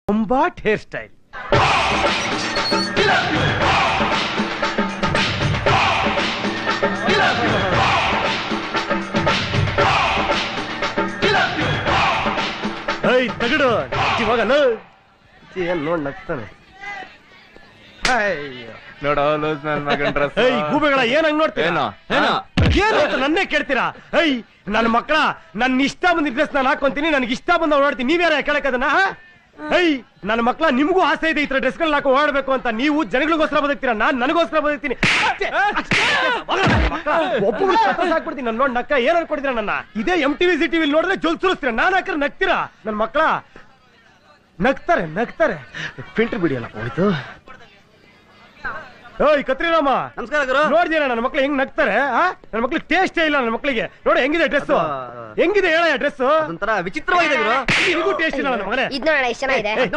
ಬೊಂಬಾಟ್ hair style. ತಗಡು ಇವಾಗ ಏನ್ ನೋಡ್ ನಗ್ತಾನೆ. ಗೂಬೆಗಳ ಏನ್ ಹಂಗ್ ನೋಡ್ತೀರಾ? ಏನು ಅಂತ ನನ್ನೇ ಕೇಳ್ತೀರಾ? ನನ್ನ ಮಕ್ಕಳ ನನ್ನ ಇಷ್ಟ ಬಂದ ಡ್ರೆಸ್ ನಾನು ಹಾಕೊಂತೀನಿ, ನನ್ಗೆ ಇಷ್ಟ ಬಂದ ಓಡಾಡ್ತೀನಿ. ನೀವ್ಯಾರ ಕೇಳಕ್ಕದನ್ನ? ನನ್ನ ಮಕ್ಕಳ ನಿಮ್ಗೂ ಆಸೆ ಇದೆ ಈ ತರ ಡ್ರೆಸ್ ಗಳನ್ನ ಹಾಕೋ ಓಡಾಡ್ಬೇಕು ಅಂತ. ನೀವು ಜನಗಳಿಗೋಸ್ಕರ ಬದುಕ್ತೀರಾ, ನಾನ್ ನನಗೋಸ್ಕರ ಬದುಕ್ತೀನಿ. ಒಬ್ಬೊಬ್ರು ಹಾಕ್ಬಿಡ್ತೀನಿ. ನನ್ನ ನೋಡ್ ನಕ್ಕ ಏನ್ ಅನ್ಕೊಡ್ತೀರಾ ನನ್ನ? ಇದೇ MTV ZTV ನೋಡಿದ್ರೆ ಜೊಲ್ ಸುರಿಸ್ತೀರಾ, ನಾನ್ ಹಾಕಿದ್ರೆ ನಗ್ತೀರಾ. ನನ್ನ ಮಕ್ಕಳ ನಗ್ತಾರೆ ನಗ್ತಾರೆ. ಫಿಲ್ಟರ್ ಬಿಡಿಯಲ್ಲ ಹೋಯ್ತು. ಓಯ್ ಕತ್ರಿರಾಮ, ನಮಸ್ಕಾರ ಗುರು. ನೋಡಿದೇನ ನನ್ನ ಮಕ್ಳು ಹೆಂಗ್ ನಗ್ತಾರೆ? ನನ್ನ ಮಕ್ಳಿಗೆ ಟೇಸ್ಟೇ ಇಲ್ಲ. ನನ್ನ ಮಕ್ಳಿಗೆ ನೋಡಿ ಹೆಂಗಿದೆ ಡ್ರೆಸ್, ಹೆಂಗಿದೆ ಹೇಳ ಡ್ರೆಸ್? ಒಂಥರ ವಿಚಿತ್ರವಾಗಿದೆ ಗುರು. ನಿಮಗೂ ಟೇಸ್ಟ್ ಇಲ್ಲ ನನ್ನ ಮಗನೇ. ಇದ್ ನೋಡೋಣ ಎಷ್ಟು ಚೆನ್ನಾಗಿದೆ.